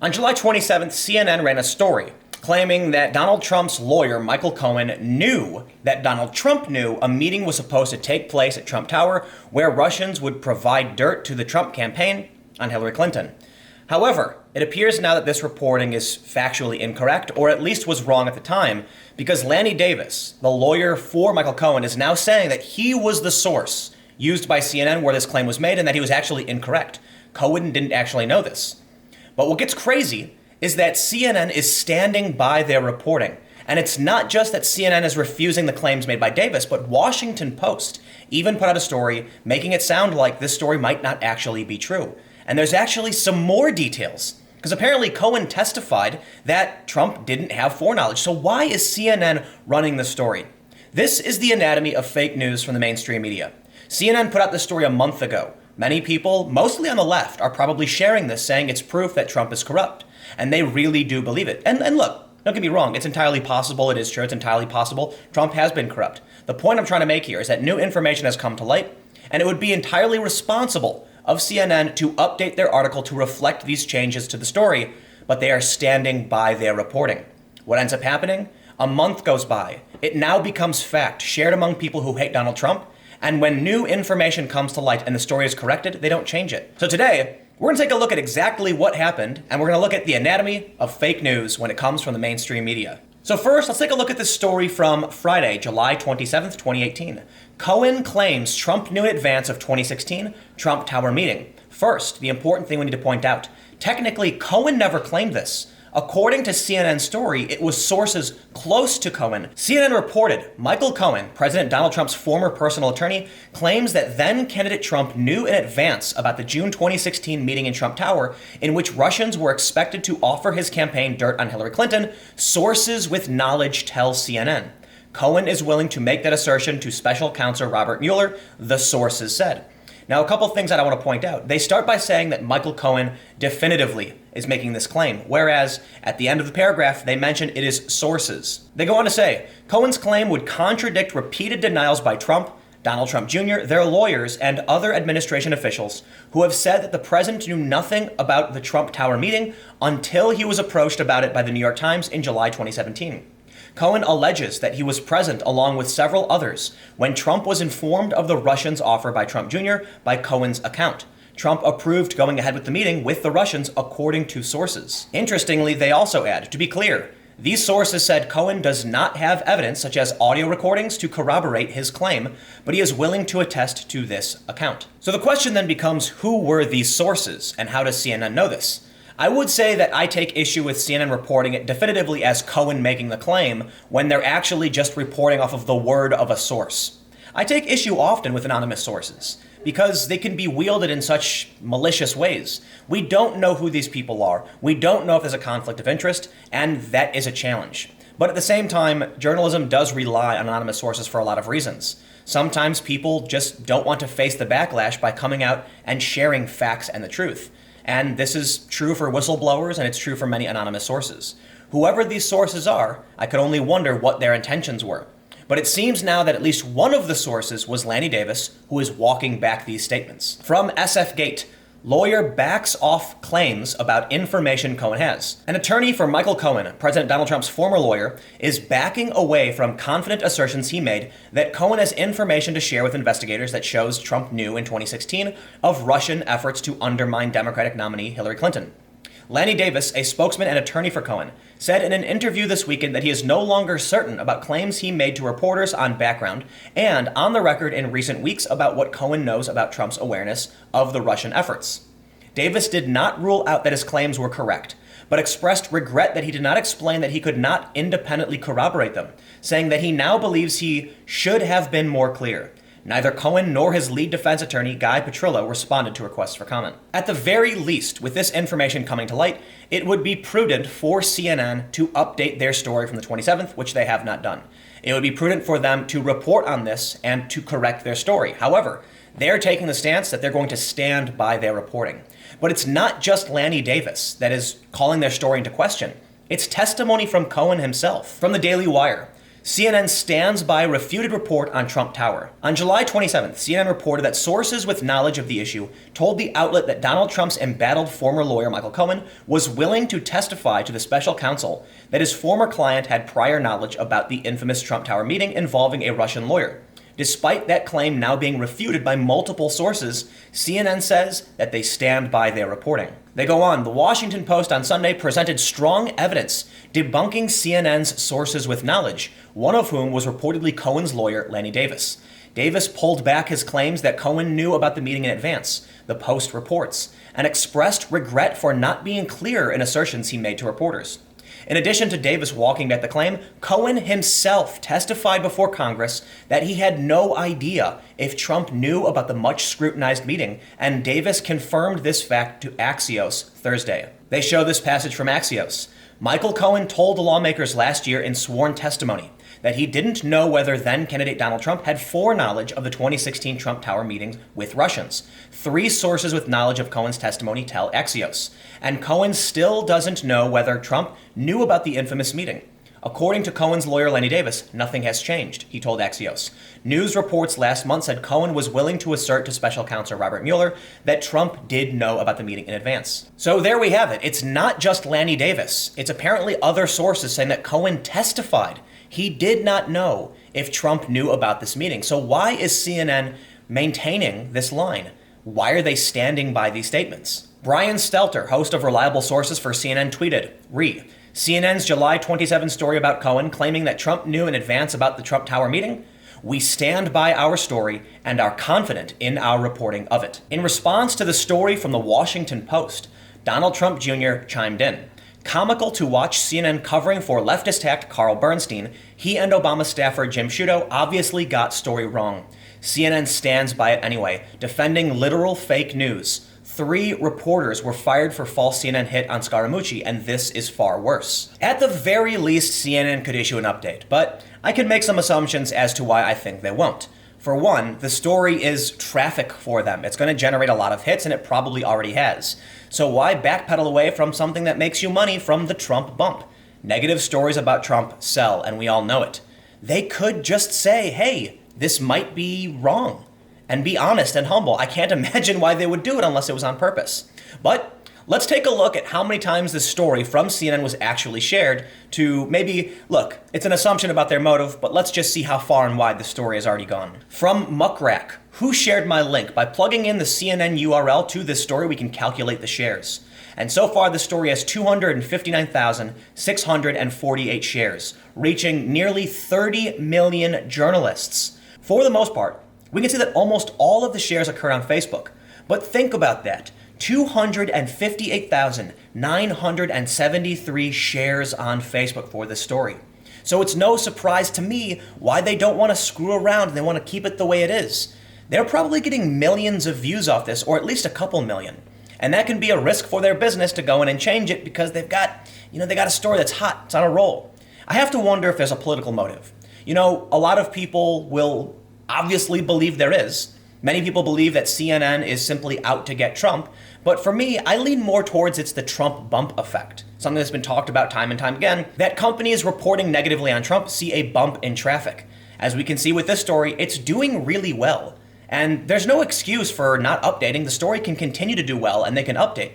On July 27th, CNN ran a story claiming that Donald Trump's lawyer, Michael Cohen, knew that Donald Trump knew a meeting was supposed to take place at Trump Tower where Russians would provide dirt to the Trump campaign on Hillary Clinton. However, it appears now that this reporting is factually incorrect, or at least was wrong at the time, because Lanny Davis, the lawyer for Michael Cohen, is now saying that he was the source used by CNN where this claim was made and that he was actually incorrect. Cohen didn't actually know this. But what gets crazy is that CNN is standing by their reporting. And it's not just that CNN is refusing the claims made by Davis, but Washington Post even put out a story making it sound like this story might not actually be true. And there's actually some more details, because apparently Cohen testified that Trump didn't have foreknowledge. So why is CNN running the story? This is the anatomy of fake news from the mainstream media. CNN put out this story a month ago. Many people, mostly on the left, are probably sharing this, saying it's proof that Trump is corrupt. And they really do believe it. And look, don't get me wrong, it's entirely possible, it is true, it's entirely possible Trump has been corrupt. The point I'm trying to make here is that new information has come to light, and it would be entirely responsible of CNN to update their article to reflect these changes to the story, but they are standing by their reporting. What ends up happening? A month goes by. It now becomes fact, shared among people who hate Donald Trump, and when new information comes to light and the story is corrected, they don't change it. So today, we're going to take a look at exactly what happened, and we're going to look at the anatomy of fake news when it comes from the mainstream media. So first, let's take a look at this story from Friday, July 27th, 2018. Cohen claims Trump knew in advance of 2016 Trump Tower meeting. First, the important thing we need to point out, technically, Cohen never claimed this. According to CNN's story, it was sources close to Cohen. CNN reported Michael Cohen, President Donald Trump's former personal attorney, claims that then-candidate Trump knew in advance about the June 2016 meeting in Trump Tower in which Russians were expected to offer his campaign dirt on Hillary Clinton. Sources with knowledge tell CNN. Cohen is willing to make that assertion to special counsel Robert Mueller, the sources said. Now, a couple things that I want to point out. They start by saying that Michael Cohen definitively is making this claim, whereas at the end of the paragraph, they mention it is sources. They go on to say, Cohen's claim would contradict repeated denials by Trump, Donald Trump Jr., their lawyers, and other administration officials who have said that the president knew nothing about the Trump Tower meeting until he was approached about it by the New York Times in July 2017. Cohen alleges that he was present along with several others when Trump was informed of the Russians' offer by Trump Jr. by Cohen's account. Trump approved going ahead with the meeting with the Russians, according to sources. Interestingly, they also add, to be clear, these sources said Cohen does not have evidence such as audio recordings to corroborate his claim, but he is willing to attest to this account. So the question then becomes, who were these sources and how does CNN know this? I would say that I take issue with CNN reporting it definitively as Cohen making the claim when they're actually just reporting off of the word of a source. I take issue often with anonymous sources because they can be wielded in such malicious ways. We don't know who these people are. We don't know if there's a conflict of interest, and that is a challenge. But at the same time, journalism does rely on anonymous sources for a lot of reasons. Sometimes people just don't want to face the backlash by coming out and sharing facts and the truth. And this is true for whistleblowers, and it's true for many anonymous sources. Whoever these sources are, I could only wonder what their intentions were. But it seems now that at least one of the sources was Lanny Davis, who is walking back these statements. From SFGate, lawyer backs off claims about information Cohen has. An attorney for Michael Cohen, President Donald Trump's former lawyer, is backing away from confident assertions he made that Cohen has information to share with investigators that shows Trump knew in 2016 of Russian efforts to undermine Democratic nominee Hillary Clinton. Lanny Davis, a spokesman and attorney for Cohen, said in an interview this weekend that he is no longer certain about claims he made to reporters on background and on the record in recent weeks about what Cohen knows about Trump's awareness of the Russian efforts. Davis did not rule out that his claims were correct, but expressed regret that he did not explain that he could not independently corroborate them, saying that he now believes he should have been more clear. Neither Cohen nor his lead defense attorney, Guy Petrillo, responded to requests for comment. At the very least, with this information coming to light, it would be prudent for CNN to update their story from the 27th, which they have not done. It would be prudent for them to report on this and to correct their story. However, they're taking the stance that they're going to stand by their reporting. But it's not just Lanny Davis that is calling their story into question. It's testimony from Cohen himself. From the Daily Wire, CNN stands by refuted report on Trump Tower. On July 27th, CNN reported that sources with knowledge of the issue told the outlet that Donald Trump's embattled former lawyer Michael Cohen was willing to testify to the special counsel that his former client had prior knowledge about the infamous Trump Tower meeting involving a Russian lawyer. Despite that claim now being refuted by multiple sources, CNN says that they stand by their reporting. They go on, the Washington Post on Sunday presented strong evidence debunking CNN's sources with knowledge, one of whom was reportedly Cohen's lawyer, Lanny Davis. Davis pulled back his claims that Cohen knew about the meeting in advance, the Post reports, and expressed regret for not being clear in assertions he made to reporters. In addition to Davis walking back the claim, Cohen himself testified before Congress that he had no idea if Trump knew about the much scrutinized meeting, and Davis confirmed this fact to Axios Thursday. They show this passage from Axios. Michael Cohen told the lawmakers last year in sworn testimony that he didn't know whether then-candidate Donald Trump had foreknowledge of the 2016 Trump Tower meetings with Russians. 3 sources with knowledge of Cohen's testimony tell Axios. And Cohen still doesn't know whether Trump knew about the infamous meeting. According to Cohen's lawyer, Lanny Davis, nothing has changed, he told Axios. News reports last month said Cohen was willing to assert to special counsel Robert Mueller that Trump did know about the meeting in advance. So there we have it. It's not just Lanny Davis. It's apparently other sources saying that Cohen testified he did not know if Trump knew about this meeting. So why is CNN maintaining this line? Why are they standing by these statements? Brian Stelter, host of Reliable Sources for CNN, tweeted, CNN's July 27 story about Cohen claiming that Trump knew in advance about the Trump Tower meeting. We stand by our story and are confident in our reporting of it. In response to the story from the Washington Post, Donald Trump Jr. chimed in. Comical to watch CNN covering for leftist-hacked Carl Bernstein, he and Obama staffer Jim Sciutto obviously got story wrong. CNN stands by it anyway, defending literal fake news. 3 reporters were fired for false CNN hit on Scaramucci, and this is far worse. At the very least, CNN could issue an update, but I can make some assumptions as to why I think they won't. For one, the story is traffic for them. It's going to generate a lot of hits, and it probably already has. So why backpedal away from something that makes you money from the Trump bump? Negative stories about Trump sell, and we all know it. They could just say, hey, this might be wrong, and be honest and humble. I can't imagine why they would do it unless it was on purpose. But let's take a look at how many times this story from CNN was actually shared to maybe, look, it's an assumption about their motive, but let's just see how far and wide the story has already gone. From Muckrack, who shared my link? By plugging in the CNN URL to this story, we can calculate the shares. And so far, the story has 259,648 shares, reaching nearly 30 million journalists. For the most part, we can see that almost all of the shares occurred on Facebook. But think about that. 258,973 shares on Facebook for this story. So it's no surprise to me why they don't want to screw around and they want to keep it the way it is. They're probably getting millions of views off this, or at least a couple million. And that can be a risk for their business to go in and change it because they've got, they got a story that's hot, it's on a roll. I have to wonder if there's a political motive. A lot of people will obviously believe there is. Many people believe that CNN is simply out to get Trump, but for me, I lean more towards it's the Trump bump effect, something that's been talked about time and time again, that companies reporting negatively on Trump see a bump in traffic. As we can see with this story, it's doing really well, and there's no excuse for not updating. The story can continue to do well, and they can update.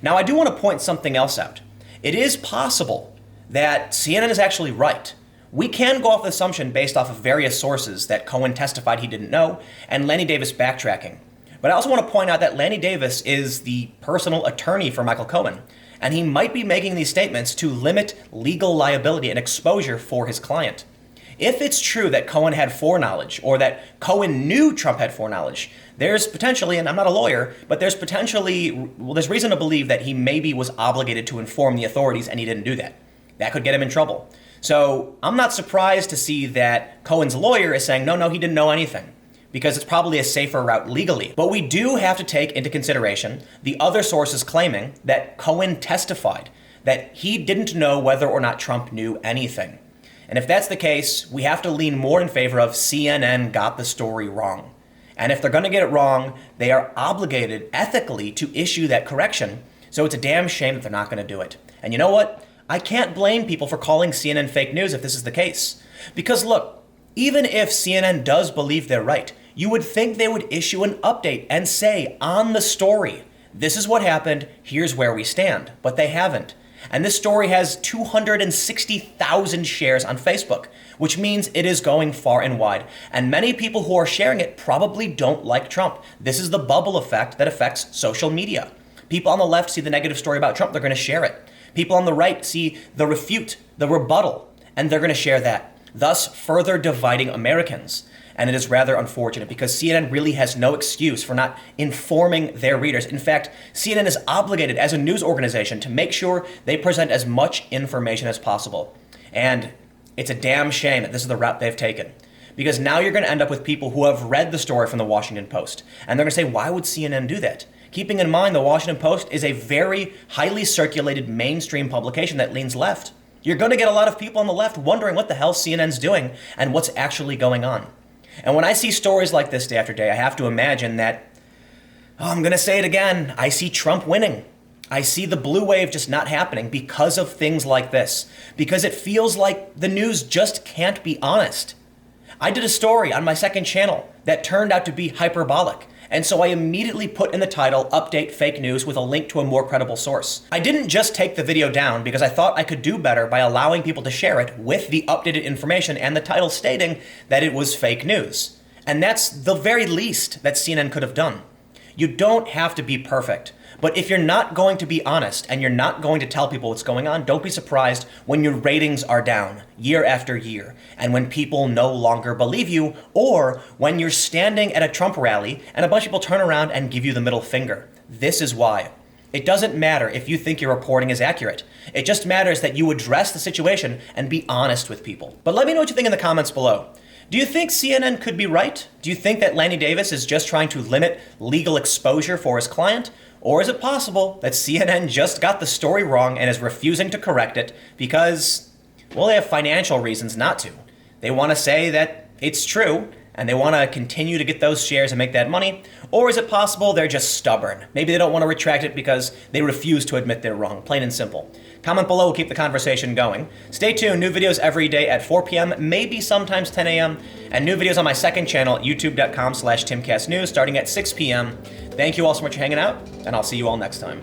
Now, I do want to point something else out. It is possible that CNN is actually right. We can go off the assumption based off of various sources that Cohen testified he didn't know, and Lanny Davis backtracking. But I also want to point out that Lanny Davis is the personal attorney for Michael Cohen, and he might be making these statements to limit legal liability and exposure for his client. If it's true that Cohen had foreknowledge, or that Cohen knew Trump had foreknowledge, there's potentially, and I'm not a lawyer, but there's reason to believe that he maybe was obligated to inform the authorities and he didn't do that. That could get him in trouble. So I'm not surprised to see that Cohen's lawyer is saying, no, he didn't know anything, because it's probably a safer route legally. But we do have to take into consideration the other sources claiming that Cohen testified that he didn't know whether or not Trump knew anything. And if that's the case, we have to lean more in favor of CNN got the story wrong. And if they're going to get it wrong, they are obligated ethically to issue that correction. So it's a damn shame that they're not going to do it. And you know what? I can't blame people for calling CNN fake news if this is the case. Because look, even if CNN does believe they're right, you would think they would issue an update and say on the story, this is what happened, here's where we stand. But they haven't. And this story has 260,000 shares on Facebook, which means it is going far and wide. And many people who are sharing it probably don't like Trump. This is the bubble effect that affects social media. People on the left see the negative story about Trump, they're going to share it. People on the right see the refute, the rebuttal, and they're going to share that, thus further dividing Americans. And it is rather unfortunate because CNN really has no excuse for not informing their readers. In fact, CNN is obligated as a news organization to make sure they present as much information as possible. And it's a damn shame that this is the route they've taken. Because now you're going to end up with people who have read the story from the Washington Post. And they're going to say, why would CNN do that? Keeping in mind the Washington Post is a very highly circulated mainstream publication that leans left. You're going to get a lot of people on the left wondering what the hell CNN's doing and what's actually going on. And when I see stories like this day after day, I have to imagine that, I'm going to say it again, I see Trump winning. I see the blue wave just not happening because of things like this. Because it feels like the news just can't be honest. I did a story on my second channel that turned out to be hyperbolic. And so I immediately put in the title, Update Fake News, with a link to a more credible source. I didn't just take the video down because I thought I could do better by allowing people to share it with the updated information and the title stating that it was fake news. And that's the very least that CNN could have done. You don't have to be perfect. But if you're not going to be honest and you're not going to tell people what's going on, don't be surprised when your ratings are down year after year and when people no longer believe you, or when you're standing at a Trump rally and a bunch of people turn around and give you the middle finger. This is why. It doesn't matter if you think your reporting is accurate. It just matters that you address the situation and be honest with people. But let me know what you think in the comments below. Do you think CNN could be right? Do you think that Lanny Davis is just trying to limit legal exposure for his client? Or is it possible that CNN just got the story wrong and is refusing to correct it because, well, they have financial reasons not to? They want to say that it's true and they want to continue to get those shares and make that money? Or is it possible they're just stubborn? Maybe they don't want to retract it because they refuse to admit they're wrong, plain and simple. Comment below, we'll keep the conversation going. Stay tuned, new videos every day at 4 p.m., maybe sometimes 10 a.m., and new videos on my second channel, youtube.com/TimCastNews, starting at 6 p.m. Thank you all so much for hanging out, and I'll see you all next time.